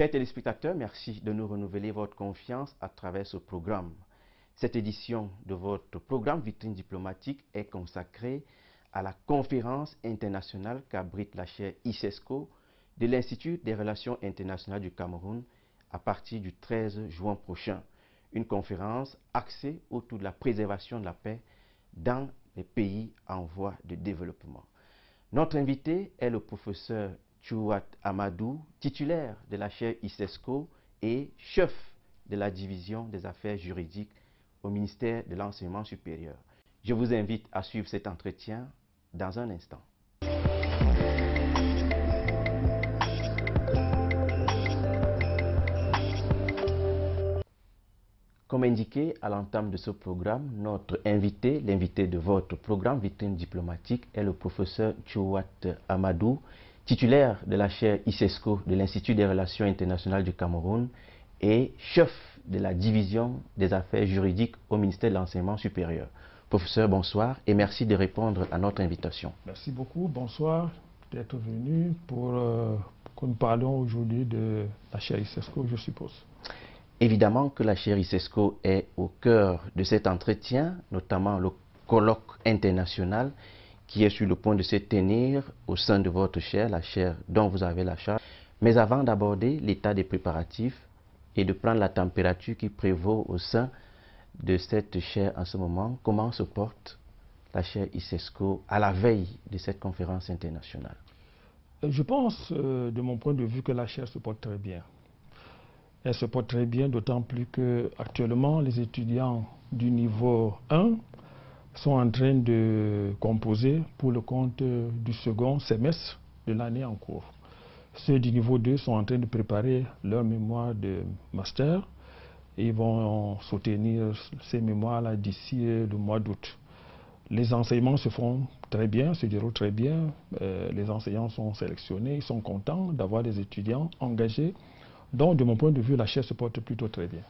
Chers téléspectateurs, merci de nous renouveler votre confiance à travers ce programme. Cette édition de votre programme Vitrine diplomatique est consacrée à la conférence internationale qu'abrite la chaire ICESCO de l'Institut des relations internationales du Cameroun à partir du 13 juin prochain. Une conférence axée autour de la préservation de la paix dans les pays en voie de développement. Notre invité est le professeur Tchouat Amadou, titulaire de la chaire ICESCO et chef de la division des affaires juridiques au ministère de l'Enseignement supérieur. Je vous invite à suivre cet entretien dans un instant. Comme indiqué à l'entame de ce programme, notre invité, l'invité de votre programme Vitrine diplomatique, est le professeur Tchouat Amadou, titulaire de la chaire ICESCO de l'Institut des relations internationales du Cameroun et chef de la division des affaires juridiques au ministère de l'Enseignement supérieur. Professeur, bonsoir et merci de répondre à notre invitation. Merci beaucoup, bonsoir d'être venu pour que nous parlions aujourd'hui de la chaire ICESCO, je suppose. Évidemment que la chaire ICESCO est au cœur de cet entretien, notamment le colloque international qui est sur le point de se tenir au sein de votre chaire, la chaire dont vous avez la charge. Mais avant d'aborder l'état des préparatifs et de prendre la température qui prévaut au sein de cette chaire en ce moment, comment se porte la chaire ICESCO à la veille de cette conférence internationale? Je pense, de mon point de vue, que la chaire se porte très bien. Elle se porte très bien, d'autant plus que actuellement les étudiants du niveau 1 sont en train de composer pour le compte du second semestre de l'année en cours. Ceux du niveau 2 sont en train de préparer leur mémoire de master et ils vont soutenir ces mémoires-là d'ici le mois d'août. Les enseignements se font très bien, se déroulent très bien. Les enseignants sont sélectionnés, ils sont contents d'avoir des étudiants engagés. Donc, de mon point de vue, la chaire se porte plutôt très bien.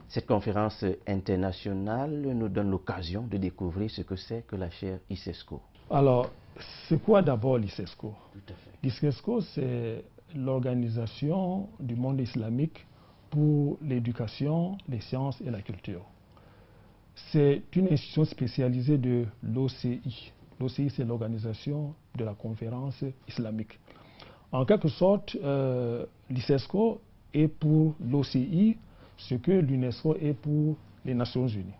Cette conférence internationale nous donne l'occasion de découvrir ce que c'est que la chaire ICESCO. Alors, c'est quoi d'abord l'ICESCO? Tout à fait. L'ICESCO, c'est l'organisation du monde islamique pour l'éducation, les sciences et la culture. C'est une institution spécialisée de l'OCI. L'OCI, c'est l'organisation de la conférence islamique. En quelque sorte, l'ICESCO est pour l'OCI ce que l'UNESCO est pour les Nations Unies.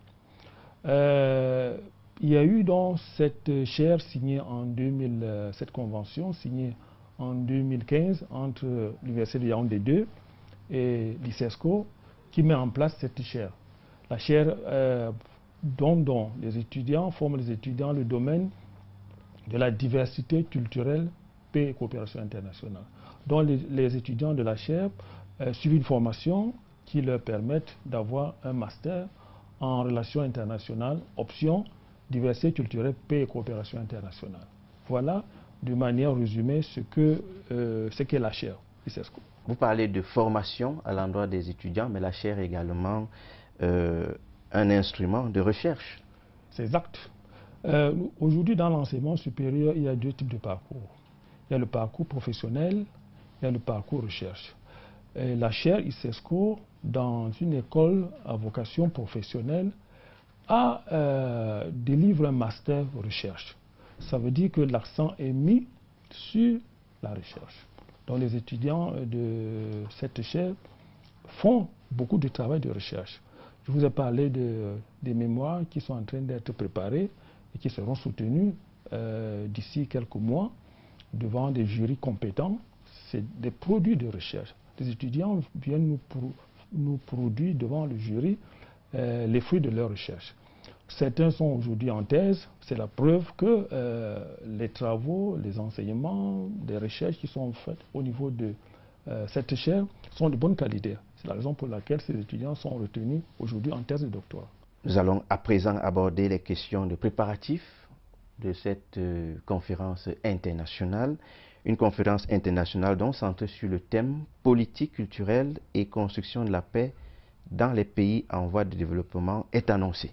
Il y a eu donc cette chaire signée en 2000, cette convention signée en 2015 entre l'Université de Yaoundé 2 et l'ICESCO qui met en place cette chaire. La chaire dont les étudiants forment les étudiants le domaine de la diversité culturelle, paix et coopération internationale. Donc les étudiants de la chaire suivent une formation qui leur permettent d'avoir un master en relations internationales, option diversité culturelle, paix et coopération internationale. Voilà, de manière résumée, ce qu'est la chaire ICESCO. Vous parlez de formation à l'endroit des étudiants, mais la chaire est également un instrument de recherche. C'est exact. Aujourd'hui, dans l'enseignement supérieur, il y a deux types de parcours. Il y a le parcours professionnel, il y a le parcours recherche. Et la chaire ICESCO, dans une école à vocation professionnelle, délivre un master recherche. Ça veut dire que l'accent est mis sur la recherche. Donc les étudiants de cette chaire font beaucoup de travail de recherche. Je vous ai parlé des mémoires qui sont en train d'être préparées et qui seront soutenues d'ici quelques mois devant des jurys compétents. C'est des produits de recherche. Les étudiants viennent nous produire devant le jury les fruits de leur recherche. Certains sont aujourd'hui en thèse. C'est la preuve que les travaux, les enseignements, les recherches qui sont faites au niveau de cette chaire sont de bonne qualité. C'est la raison pour laquelle ces étudiants sont retenus aujourd'hui en thèse de doctorat. Nous allons à présent aborder les questions de préparatifs de cette conférence internationale. Une conférence internationale donc centrée sur le thème politique culturelle et construction de la paix dans les pays en voie de développement est annoncée.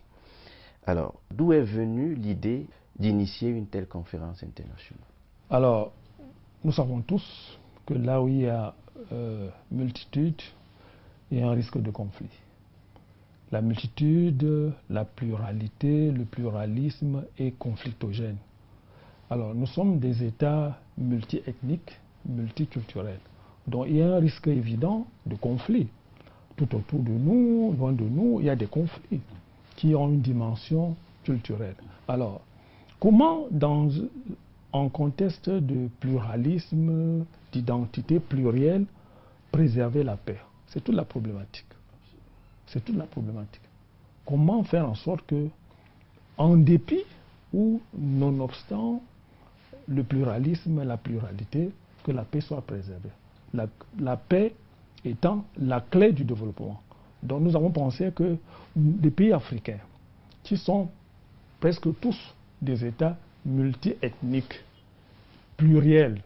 Alors, d'où est venue l'idée d'initier une telle conférence internationale? Alors, nous savons tous que là où il y a multitude, il y a un risque de conflit. La multitude, la pluralité, le pluralisme est conflictogène. Alors, nous sommes des États multiethniques, multiculturels. Donc, il y a un risque évident de conflit. Tout autour de nous, loin de nous, il y a des conflits qui ont une dimension culturelle. Alors, comment, dans un contexte de pluralisme, d'identité plurielle, préserver la paix? C'est toute la problématique. C'est toute la problématique. Comment faire en sorte que, en dépit ou nonobstant le pluralisme, la pluralité, que la paix soit préservée. La paix étant la clé du développement. Donc nous avons pensé que les pays africains, qui sont presque tous des États multiethniques, pluriels,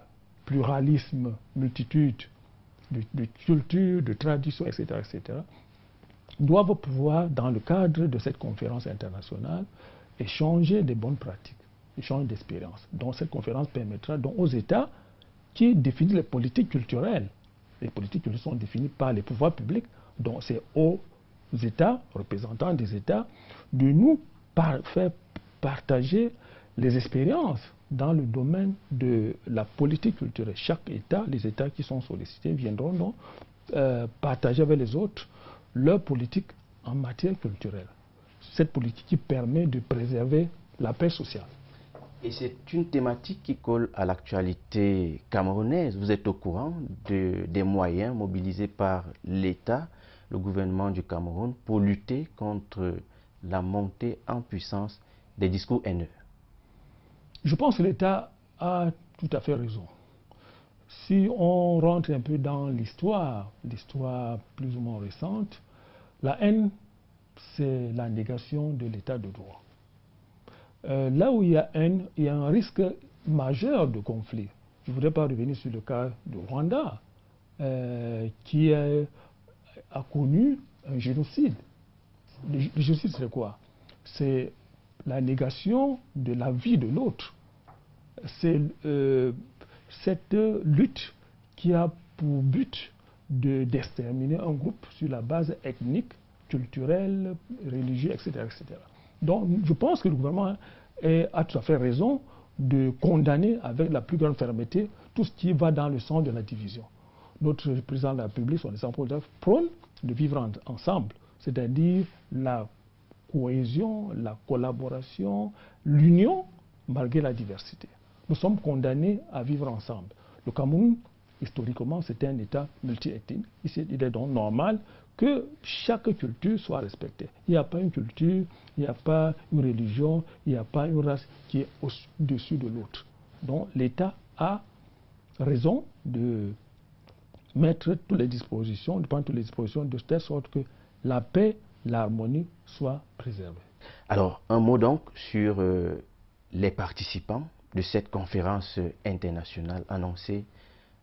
pluralisme, multitude de cultures, de traditions, etc., etc., doivent pouvoir, dans le cadre de cette conférence internationale, échanger des bonnes pratiques, échanger d'expériences. Donc cette conférence permettra donc aux États qui définissent les politiques culturelles. Les politiques culturelles sont définies par les pouvoirs publics, donc c'est aux États, représentants des États, de nous faire partager les expériences dans le domaine de la politique culturelle. Chaque État, les États qui sont sollicités viendront donc partager avec les autres leur politique en matière culturelle. Cette politique qui permet de préserver la paix sociale. Et c'est une thématique qui colle à l'actualité camerounaise. Vous êtes au courant des moyens mobilisés par l'État, le gouvernement du Cameroun, pour lutter contre la montée en puissance des discours haineux. Je pense que l'État a tout à fait raison. Si on rentre un peu dans l'histoire plus ou moins récente, la haine, c'est la négation de l'état de droit. Là où il y a haine, il y a un risque majeur de conflit. Je ne voudrais pas revenir sur le cas du Rwanda, qui a connu un génocide. Le génocide, c'est quoi? C'est la négation de la vie de l'autre. C'est cette lutte qui a pour but d'exterminer un groupe sur la base ethnique, culturelle, religieuse, etc., etc. Donc, je pense que le gouvernement a tout à fait raison de condamner avec la plus grande fermeté tout ce qui va dans le sens de la division. Notre président de la République, son exemple, prône de vivre ensemble, c'est-à-dire la cohésion, la collaboration, l'union malgré la diversité. Nous sommes condamnés à vivre ensemble. Le Cameroun, historiquement, c'était un État multiethnique. Il est donc normal que chaque culture soit respectée. Il n'y a pas une culture, il n'y a pas une religion, il n'y a pas une race qui est au-dessus de l'autre. Donc l'État a raison de mettre toutes les dispositions, de prendre toutes les dispositions de telle sorte que la paix, l'harmonie soient préservées. Alors, un mot donc sur les participants de cette conférence internationale annoncée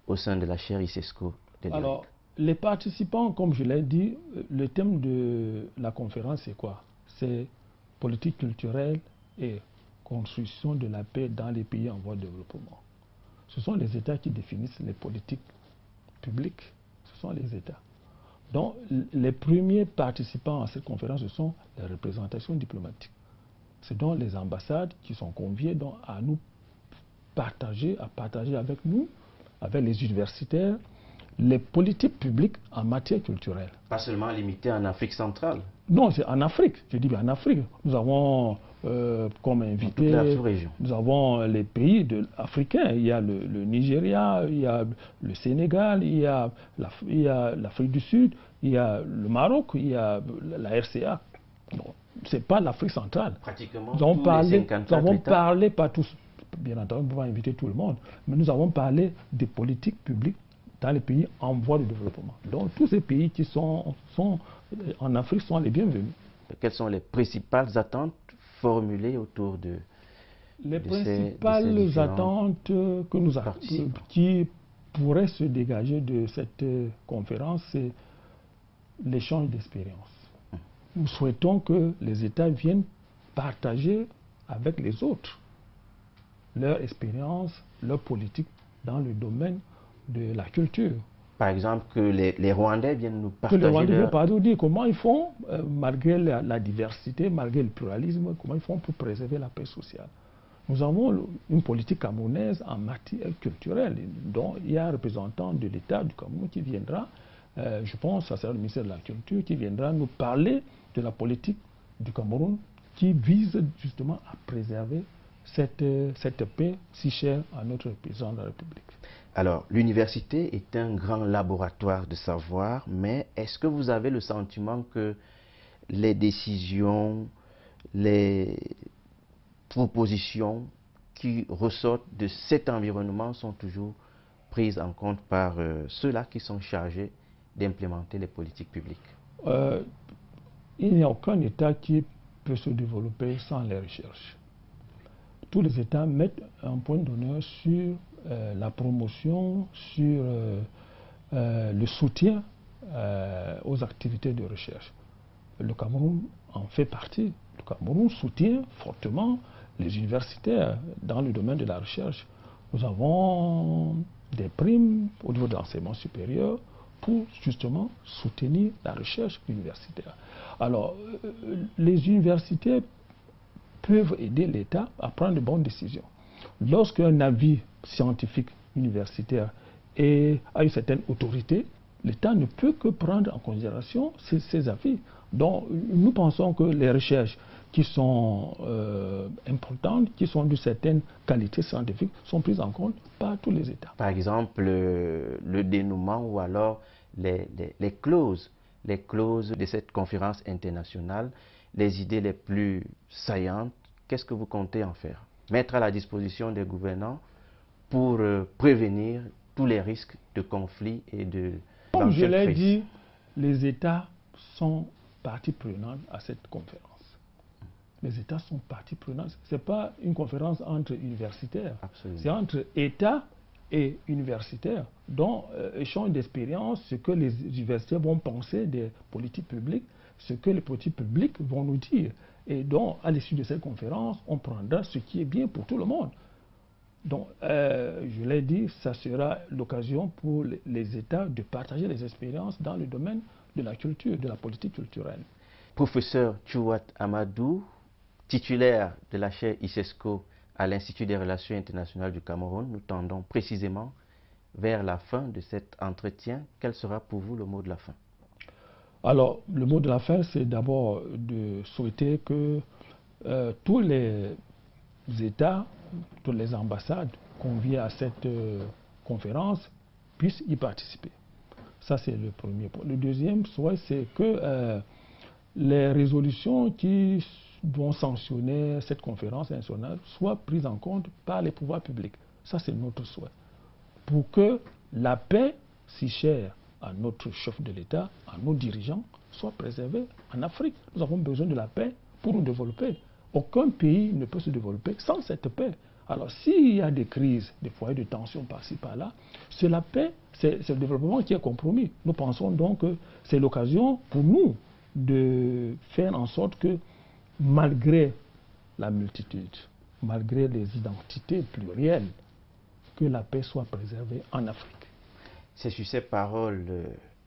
au sein de la chaire ICESCO. Alors, les participants, comme je l'ai dit, le thème de la conférence, c'est quoi? C'est politique culturelle et construction de la paix dans les pays en voie de développement. Ce sont les États qui définissent les politiques publiques. Ce sont les États. Donc, les premiers participants à cette conférence, ce sont les représentations diplomatiques. C'est donc les ambassades qui sont conviées donc à nous partager avec nous, avec les universitaires, les politiques publiques en matière culturelle. Pas seulement limité en Afrique centrale. Non, c'est en Afrique. Je dis bien en Afrique. Nous avons comme invité, nous avons les pays africains. Il y a le Nigeria, il y a le Sénégal, il y a l'Afrique du Sud, il y a le Maroc, il y a la RCA. Bon, ce n'est pas l'Afrique centrale. Pratiquement nous avons parlé, pas tous, bien entendu, nous pouvons inviter tout le monde, mais nous avons parlé des politiques publiques dans les pays en voie de développement. Donc tous ces pays qui sont en Afrique sont les bienvenus. Quelles sont les principales attentes formulées autour de les principales attentes que nous avons, qui pourraient se dégager de cette conférence, c'est l'échange d'expériences. Nous souhaitons que les États viennent partager avec les autres leur expérience, leur politique dans le domaine de la culture, Par exemple, que les Rwandais viennent nous Que partager les Rwandais leur... viennent nous dire comment ils font, malgré la diversité, malgré le pluralisme, comment ils font pour préserver la paix sociale. Nous avons une politique camerounaise en matière culturelle, dont il y a un représentant de l'État du Cameroun qui viendra, je pense, ça sera le ministère de la Culture, qui viendra nous parler de la politique du Cameroun qui vise justement à préserver cette paix si chère à notre président de la République. Alors, l'université est un grand laboratoire de savoir, mais est-ce que vous avez le sentiment que les décisions, les propositions qui ressortent de cet environnement sont toujours prises en compte par ceux-là qui sont chargés d'implémenter les politiques publiques? Il n'y a aucun État qui peut se développer sans les recherches. Tous les États mettent un point d'honneur sur la promotion, sur le soutien aux activités de recherche. Le Cameroun en fait partie. Le Cameroun soutient fortement les universitaires dans le domaine de la recherche. Nous avons des primes au niveau de l'enseignement supérieur pour justement soutenir la recherche universitaire. Alors, les universités peuvent aider l'État à prendre de bonnes décisions. Lorsqu'un avis scientifique universitaire a une certaine autorité, l'État ne peut que prendre en considération ces avis. Donc, nous pensons que les recherches qui sont importantes, qui sont d'une certaine qualité scientifique, sont prises en compte par tous les États. Par exemple, le dénouement ou alors les clauses de cette conférence internationale, les idées les plus saillantes, qu'est-ce que vous comptez en faire? Mettre à la disposition des gouvernants pour prévenir tous les risques de conflits et de... Comme je l'ai dit, les États sont partie prenante à cette conférence. Les États sont partie prenante. Ce n'est pas une conférence entre universitaires, c'est entre États et universitaires, dont échange d'expérience, ce que les universitaires vont penser des politiques publiques, ce que les politiques publiques vont nous dire. Et donc, à l'issue de cette conférence, on prendra ce qui est bien pour tout le monde. Donc, je l'ai dit, ça sera l'occasion pour les États de partager les expériences dans le domaine de la culture, de la politique culturelle. Professeur Tchouat Amadou, titulaire de la chaire ICESCO à l'Institut des Relations Internationales du Cameroun, nous tendons précisément vers la fin de cet entretien. Quel sera pour vous le mot de la fin? Alors, le mot de la fin, c'est d'abord de souhaiter que tous les États, toutes les ambassades conviées à cette conférence puissent y participer. Ça, c'est le premier point. Le deuxième souhait, c'est que les résolutions qui vont sanctionner cette conférence internationale soient prises en compte par les pouvoirs publics. Ça, c'est notre souhait. Pour que la paix, si chère à notre chef de l'État, à nos dirigeants, soit préservée en Afrique. Nous avons besoin de la paix pour nous développer. Aucun pays ne peut se développer sans cette paix. Alors, s'il y a des crises, des foyers de tension par-ci, par-là, c'est la paix, c'est le développement qui est compromis. Nous pensons donc que c'est l'occasion pour nous de faire en sorte que, malgré la multitude, malgré les identités plurielles, que la paix soit préservée en Afrique. C'est sur ces paroles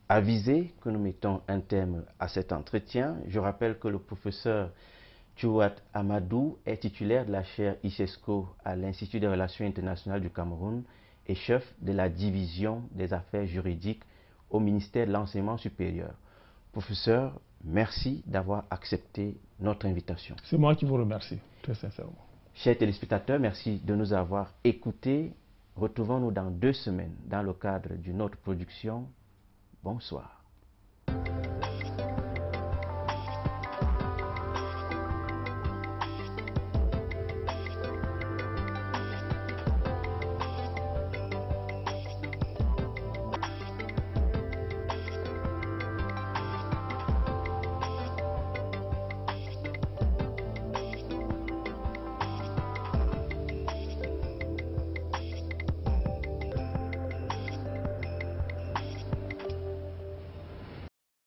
avisées que nous mettons un terme à cet entretien. Je rappelle que le professeur Tchouat Amadou est titulaire de la chaire ICESCO à l'Institut des Relations Internationales du Cameroun et chef de la division des affaires juridiques au ministère de l'Enseignement supérieur. Professeur, merci d'avoir accepté notre invitation. C'est moi qui vous remercie, très sincèrement. Chers téléspectateurs, merci de nous avoir écoutés. Retrouvons-nous dans 2 semaines dans le cadre d'une autre production. Bonsoir.